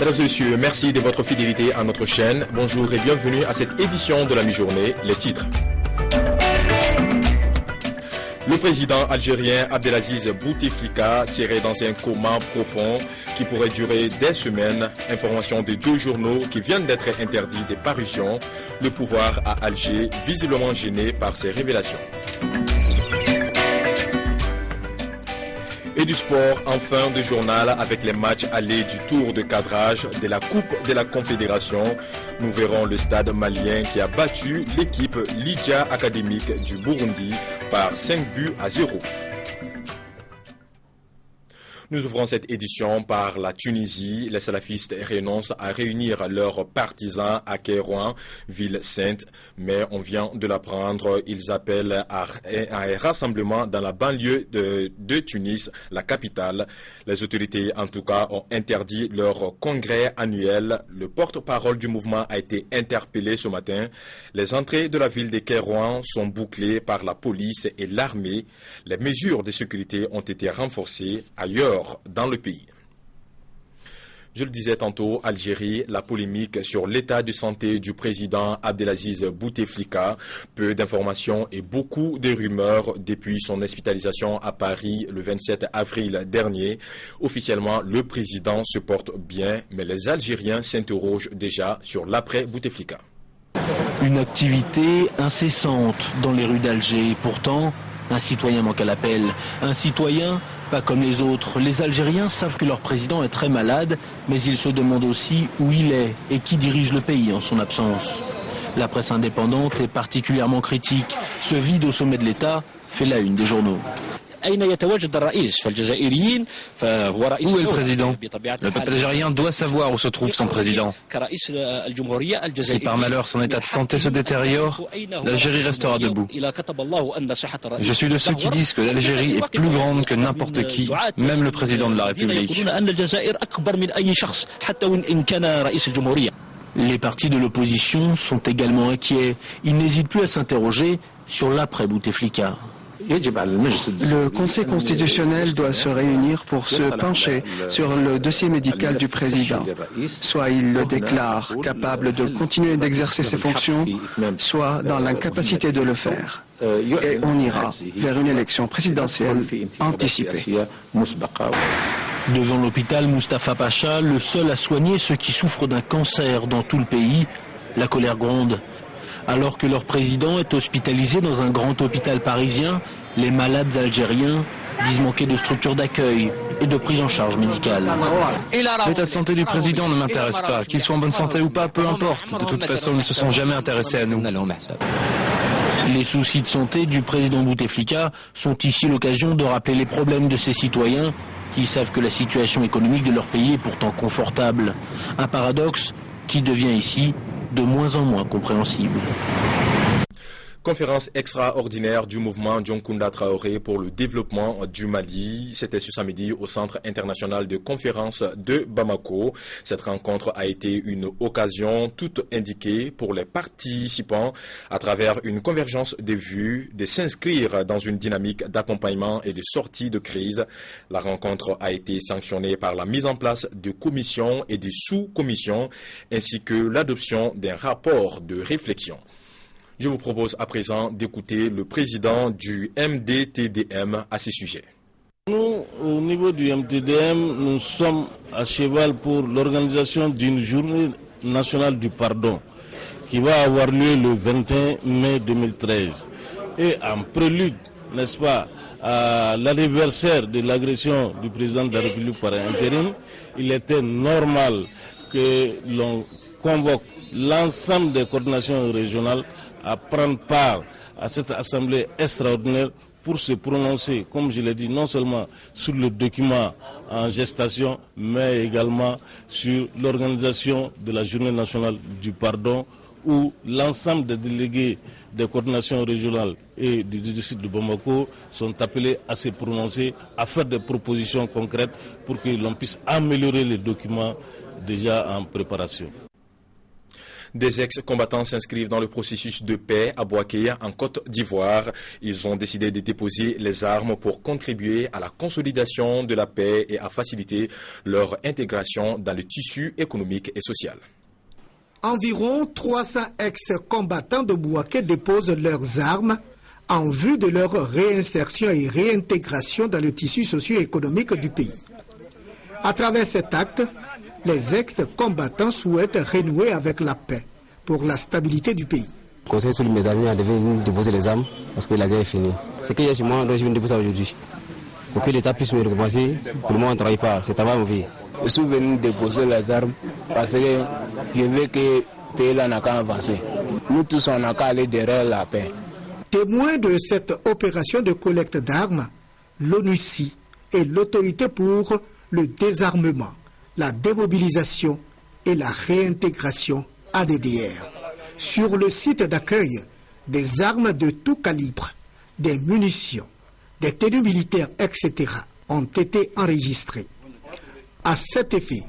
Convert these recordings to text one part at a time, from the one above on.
Mesdames et messieurs, merci de votre fidélité à notre chaîne. Bonjour et bienvenue à cette édition de la mi-journée. Les titres. Le président algérien Abdelaziz Bouteflika serait dans un coma profond qui pourrait durer des semaines. Information des deux journaux qui viennent d'être interdits des parutions. Le pouvoir à Alger, visiblement gêné par ces révélations. Et du sport en fin de journal avec les matchs allés du tour de cadrage de la Coupe de la Confédération. Nous verrons le stade malien qui a battu l'équipe Lydia Académique du Burundi par 5-0. Nous ouvrons cette édition par la Tunisie. Les salafistes renoncent à réunir leurs partisans à Kairouan, ville sainte. Mais on vient de l'apprendre, ils appellent à un rassemblement dans la banlieue de Tunis, la capitale. Les autorités, en tout cas, ont interdit leur congrès annuel. Le porte-parole du mouvement a été interpellé ce matin. Les entrées de la ville de Kairouan sont bouclées par la police et l'armée. Les mesures de sécurité ont été renforcées ailleurs dans le pays. Je le disais tantôt, Algérie, la polémique sur l'état de santé du président Abdelaziz Bouteflika, peu d'informations et beaucoup de rumeurs depuis son hospitalisation à Paris le 27 avril dernier. Officiellement, le président se porte bien, mais les Algériens s'interrogent déjà sur l'après-Bouteflika. Une activité incessante dans les rues d'Alger. Pourtant, un citoyen manque à l'appel. Un citoyen pas comme les autres. Les Algériens savent que leur président est très malade, mais ils se demandent aussi où il est et qui dirige le pays en son absence. La presse indépendante est particulièrement critique. Ce vide au sommet de l'État fait la une des journaux. Où est le président? Le peuple algérien doit savoir où se trouve son président. Si par malheur son état de santé se détériore, l'Algérie restera debout. Je suis de ceux qui disent que l'Algérie est plus grande que n'importe qui, même le président de la République. Les partis de l'opposition sont également inquiets. Ils n'hésitent plus à s'interroger sur l'après-Bouteflika. Le Conseil constitutionnel doit se réunir pour se pencher sur le dossier médical du président. Soit il le déclare capable de continuer d'exercer ses fonctions, soit dans l'incapacité de le faire. Et on ira vers une élection présidentielle anticipée. Devant l'hôpital Moustapha Pacha, le seul à soigner ceux qui souffrent d'un cancer dans tout le pays, la colère gronde. Alors que leur président est hospitalisé dans un grand hôpital parisien, les malades algériens disent manquer de structures d'accueil et de prise en charge médicale. L'état de santé du président ne m'intéresse pas. Qu'il soit en bonne santé ou pas, peu importe. De toute façon, ils ne se sont jamais intéressés à nous. Les soucis de santé du président Bouteflika sont ici l'occasion de rappeler les problèmes de ses citoyens qui savent que la situation économique de leur pays est pourtant confortable. Un paradoxe qui devient ici de moins en moins compréhensible. Conférence extraordinaire du mouvement Dioncounda Traoré pour le développement du Mali. C'était ce samedi au Centre international de conférences de Bamako. Cette rencontre a été une occasion toute indiquée pour les participants à travers une convergence de vues de s'inscrire dans une dynamique d'accompagnement et de sortie de crise. La rencontre a été sanctionnée par la mise en place de commissions et de sous-commissions ainsi que l'adoption d'un rapport de réflexion. Je vous propose à présent d'écouter le président du MDTDM à ce sujet. Nous, au niveau du MTDM, nous sommes à cheval pour l'organisation d'une journée nationale du pardon qui va avoir lieu le 21 mai 2013. Et en prélude, n'est-ce pas, à l'anniversaire de l'agression du président de la République par intérim, il était normal que l'on convoque l'ensemble des coordinations régionales à prendre part à cette assemblée extraordinaire pour se prononcer, comme je l'ai dit, non seulement sur le document en gestation, mais également sur l'organisation de la journée nationale du pardon, où l'ensemble des délégués des coordinations régionales et du district de Bamako sont appelés à se prononcer, à faire des propositions concrètes pour que l'on puisse améliorer les documents déjà en préparation. Des ex-combattants s'inscrivent dans le processus de paix à Bouaké, en Côte d'Ivoire. Ils ont décidé de déposer les armes pour contribuer à la consolidation de la paix et à faciliter leur intégration dans le tissu économique et social. Environ 300 ex-combattants de Bouaké déposent leurs armes en vue de leur réinsertion et réintégration dans le tissu socio-économique du pays. À travers cet acte, les ex-combattants souhaitent renouer avec la paix pour la stabilité du pays. Je conseille tous mes amis à venir déposer les armes parce que la guerre est finie. Ce qu'il y a chez moi, donc je viens déposer aujourd'hui. Pour que l'État puisse me récompenser, pour le moment on ne travaille pas, c'est travail mauvais. Je suis venu déposer les armes parce que je veux que le pays n'a qu'à avancer. Nous tous on n'a qu'à aller derrière la paix. Témoin de cette opération de collecte d'armes, l'ONUCI et l'autorité pour le désarmement, la démobilisation et la réintégration ADDR. Sur le site d'accueil, des armes de tout calibre, des munitions, des tenues militaires, etc. ont été enregistrés. À cet effet,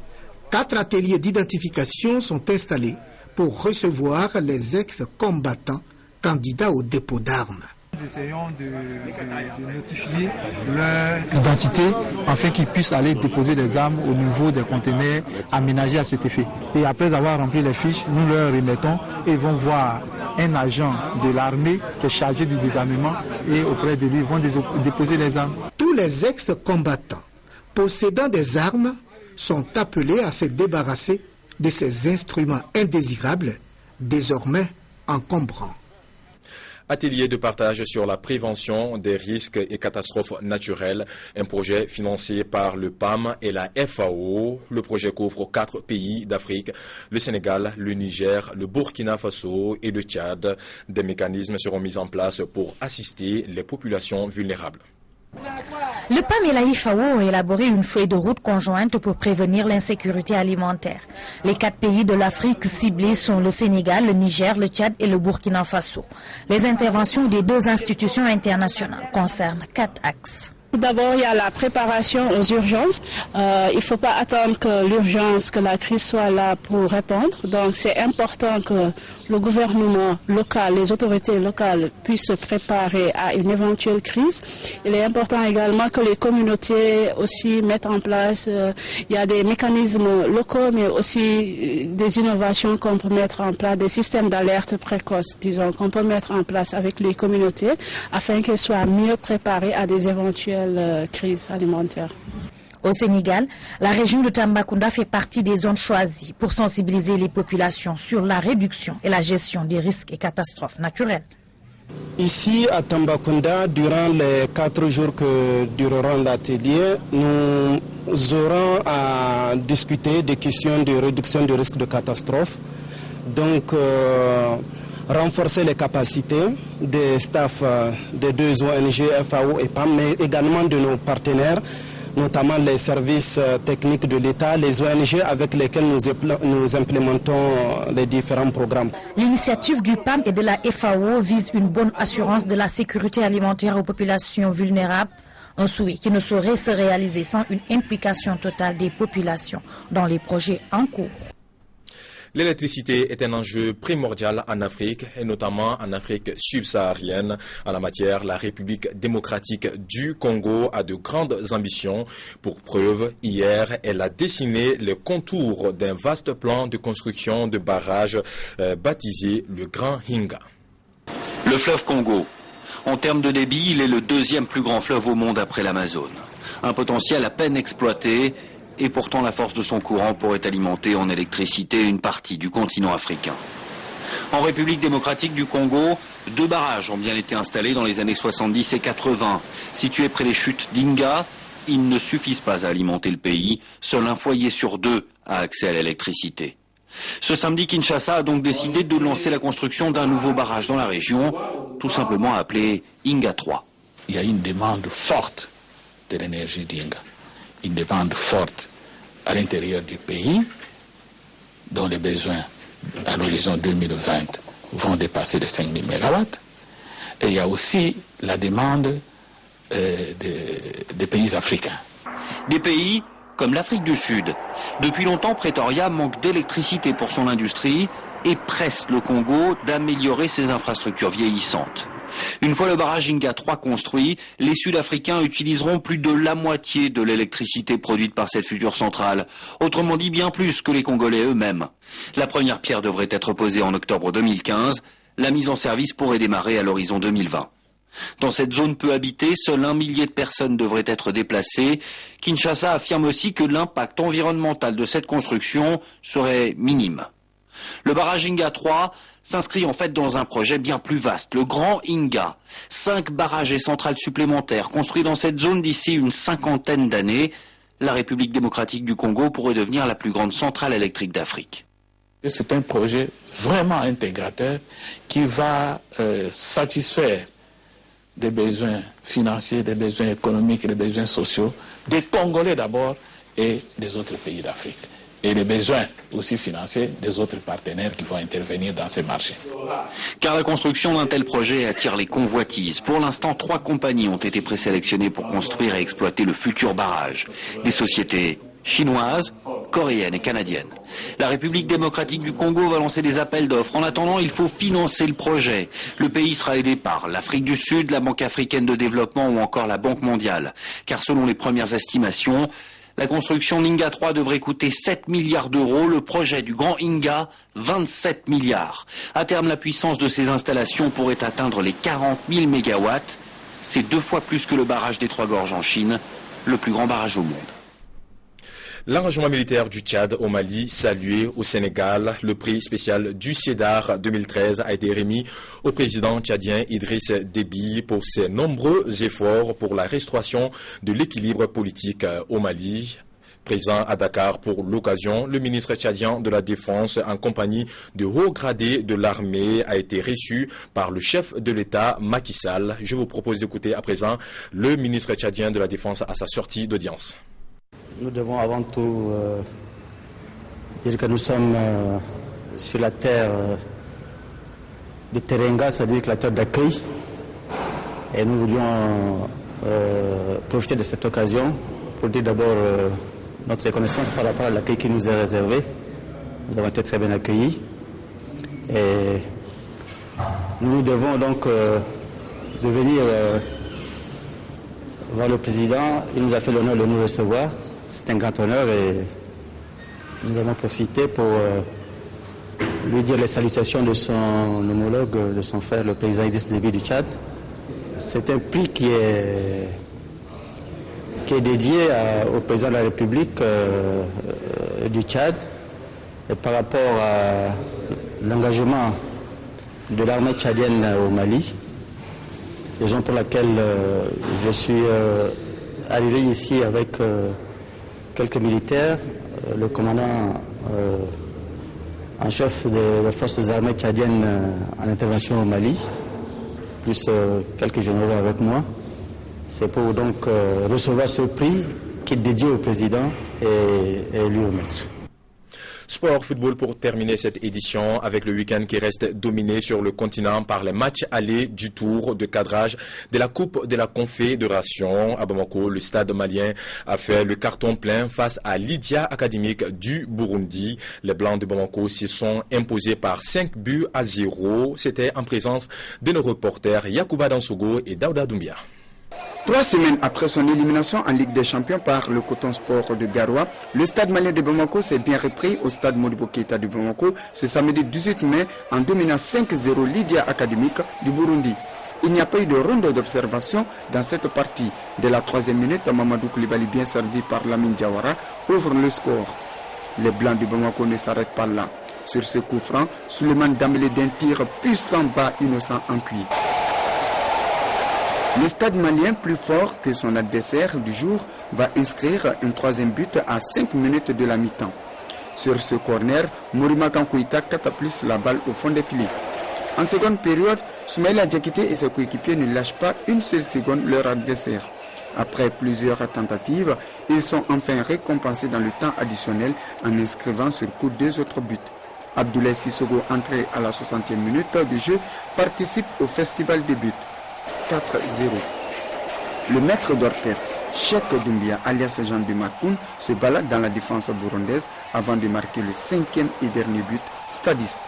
4 ateliers d'identification sont installés pour recevoir les ex-combattants candidats au dépôt d'armes. Nous essayons de notifier leur identité afin qu'ils puissent aller déposer des armes au niveau des conteneurs aménagés à cet effet. Et après avoir rempli les fiches, nous leur remettons et ils vont voir un agent de l'armée qui est chargé du désarmement et auprès de lui ils vont déposer les armes. Tous les ex-combattants possédant des armes sont appelés à se débarrasser de ces instruments indésirables, désormais encombrants. Atelier de partage sur la prévention des risques et catastrophes naturelles, un projet financé par le PAM et la FAO. Le projet couvre 4 pays d'Afrique, le Sénégal, le Niger, le Burkina Faso et le Tchad. Des mécanismes seront mis en place pour assister les populations vulnérables. Le PAM et la FAO ont élaboré une feuille de route conjointe pour prévenir l'insécurité alimentaire. Les 4 pays de l'Afrique ciblés sont le Sénégal, le Niger, le Tchad et le Burkina Faso. Les interventions des 2 institutions internationales concernent 4 axes. Tout d'abord, il y a la préparation aux urgences. Il ne faut pas attendre que l'urgence, que la crise soit là pour répondre. Donc c'est important que le gouvernement local, les autorités locales puissent se préparer à une éventuelle crise. Il est important également que les communautés aussi mettent en place, il y a des mécanismes locaux, mais aussi des innovations qu'on peut mettre en place, des systèmes d'alerte précoce, disons, qu'on peut mettre en place avec les communautés afin qu'elles soient mieux préparées à des éventuelles crise alimentaire. Au Sénégal, la région de Tambacounda fait partie des zones choisies pour sensibiliser les populations sur la réduction et la gestion des risques et catastrophes naturelles. Ici à Tambacounda, durant les 4 jours que durera l'atelier, nous aurons à discuter des questions de réduction du risque de catastrophe. Donc, renforcer les capacités des staffs des 2 ONG, FAO et PAM, mais également de nos partenaires, notamment les services techniques de l'État, les ONG avec lesquels nous implémentons les différents programmes. L'initiative du PAM et de la FAO vise une bonne assurance de la sécurité alimentaire aux populations vulnérables, un souhait qui ne saurait se réaliser sans une implication totale des populations dans les projets en cours. L'électricité est un enjeu primordial en Afrique et notamment en Afrique subsaharienne. En la matière, la République démocratique du Congo a de grandes ambitions. Pour preuve, hier, elle a dessiné les contours d'un vaste plan de construction de barrages baptisé le Grand Hinga. Le fleuve Congo. En termes de débit, il est le 2e plus grand fleuve au monde après l'Amazone. Un potentiel à peine exploité. Et pourtant la force de son courant pourrait alimenter en électricité une partie du continent africain. En République démocratique du Congo, 2 barrages ont bien été installés dans les années 70 et 80. Situés près des chutes d'Inga, ils ne suffisent pas à alimenter le pays. Seul un foyer sur 2 a accès à l'électricité. Ce samedi, Kinshasa a donc décidé de lancer la construction d'un nouveau barrage dans la région, tout simplement appelé Inga 3. Il y a une demande forte de l'énergie d'Inga. Une demande forte à l'intérieur du pays, dont les besoins à l'horizon 2020 vont dépasser les 5000 MW. Et il y a aussi la demande des pays africains. Des pays comme l'Afrique du Sud. Depuis longtemps, Pretoria manque d'électricité pour son industrie et presse le Congo d'améliorer ses infrastructures vieillissantes. Une fois le barrage Inga 3 construit, les Sud-Africains utiliseront plus de la moitié de l'électricité produite par cette future centrale. Autrement dit, bien plus que les Congolais eux-mêmes. La première pierre devrait être posée en octobre 2015. La mise en service pourrait démarrer à l'horizon 2020. Dans cette zone peu habitée, seul 1 millier de personnes devraient être déplacées. Kinshasa affirme aussi que l'impact environnemental de cette construction serait minime. Le barrage Inga 3 s'inscrit en fait dans un projet bien plus vaste, le Grand Inga. 5 barrages et centrales supplémentaires construits dans cette zone d'ici une 50aine d'années. La République démocratique du Congo pourrait devenir la plus grande centrale électrique d'Afrique. C'est un projet vraiment intégrateur qui va satisfaire des besoins financiers, des besoins économiques, des besoins sociaux, des Congolais d'abord et des autres pays d'Afrique. Et les besoins aussi financiers des autres partenaires qui vont intervenir dans ces marchés. Car la construction d'un tel projet attire les convoitises. Pour l'instant, 3 compagnies ont été présélectionnées pour construire et exploiter le futur barrage. Des sociétés chinoises, coréennes et canadiennes. La République démocratique du Congo va lancer des appels d'offres. En attendant, il faut financer le projet. Le pays sera aidé par l'Afrique du Sud, la Banque africaine de développement ou encore la Banque mondiale. Car selon les premières estimations, la construction d'Inga 3 devrait coûter 7 milliards d'euros, le projet du Grand Inga, 27 milliards. À terme, la puissance de ces installations pourrait atteindre les 40 000 mégawatts. C'est 2 fois plus que le barrage des Trois Gorges en Chine, le plus grand barrage au monde. L'engagement militaire du Tchad au Mali, salué au Sénégal, le prix spécial du CEDAR 2013 a été remis au président tchadien Idriss Déby pour ses nombreux efforts pour la restauration de l'équilibre politique au Mali. Présent à Dakar pour l'occasion, le ministre tchadien de la Défense en compagnie de hauts gradés de l'armée a été reçu par le chef de l'État Macky Sall. Je vous propose d'écouter à présent le ministre tchadien de la Défense à sa sortie d'audience. Nous devons avant tout dire que nous sommes sur la terre de Terenga, c'est-à-dire la terre d'accueil. Et nous voulions profiter de cette occasion pour dire d'abord notre reconnaissance par rapport à l'accueil qui nous est réservé. Nous avons été très bien accueillis. Et nous devons donc de venir voir le président. Il nous a fait l'honneur de nous recevoir. C'est un grand honneur et nous avons profité pour lui dire les salutations de son homologue, de son frère, le président Idriss Déby du Tchad. C'est un prix qui est dédié au président de la République du Tchad et par rapport à l'engagement de l'armée tchadienne au Mali, raison pour laquelle je suis arrivé ici avec quelques militaires, le commandant en chef des forces armées tchadiennes en intervention au Mali, plus quelques généraux avec moi. C'est pour donc recevoir ce prix qui est dédié au président et lui remettre. Sport, football pour terminer cette édition avec le week-end qui reste dominé sur le continent par les matchs allés du tour de cadrage de la Coupe de la Confédération. À Bamako, le stade malien a fait le carton plein face à Lydia Académique du Burundi. Les Blancs de Bamako s'y sont imposés par 5-0. C'était en présence de nos reporters Yacouba Dansogo et Daouda Doumbia. 3 semaines après son élimination en Ligue des Champions par le Coton Sport de Garoua, le stade malien de Bamako s'est bien repris au stade Modibo Keïta de Bamako ce samedi 18 mai en dominant 5-0 Lydia Académique du Burundi. Il n'y a pas eu de ronde d'observation dans cette partie. Dès la 3e minute, Mamadou Koulibaly, bien servi par Lamine Diawara, ouvre le score. Les Blancs de Bamako ne s'arrêtent pas là. Sur ce coup franc, Suleiman Dambélé d'un tir puissant bas innocent en cuit. Le stade malien, plus fort que son adversaire du jour, va inscrire un 3e but à 5 minutes de la mi-temps. Sur ce corner, Morima Kankouita catapulte la balle au fond des filets. En seconde période, Soumaïla Diakité et ses coéquipiers ne lâchent pas une seule seconde leur adversaire. Après plusieurs tentatives, ils sont enfin récompensés dans le temps additionnel en inscrivant sur coup 2 autres buts. Abdoulaye Sissoko, entré à la 60e minute de jeu, participe au festival des buts. 4-0. Le maître d'orchestre, Cheikh Doumbia, alias Jean de Makoun, se balade dans la défense burundaise avant de marquer le 5e et dernier but, stadiste.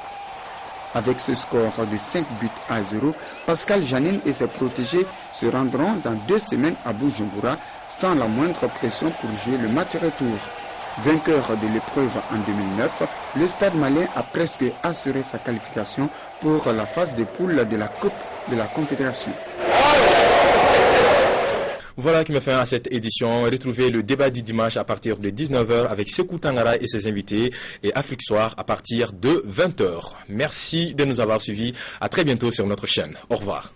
Avec ce score de 5 buts à 0, Pascal Janine et ses protégés se rendront dans 2 semaines à Bujumbura sans la moindre pression pour jouer le match retour. Vainqueur de l'épreuve en 2009, le Stade malien a presque assuré sa qualification pour la phase de poule de la Coupe de la Confédération. Voilà qui me fait à cette édition. Retrouvez le débat du dimanche à partir de 19h avec Sekou Tangara et ses invités et Afrique Soir à partir de 20h. Merci de nous avoir suivis. À très bientôt sur notre chaîne. Au revoir.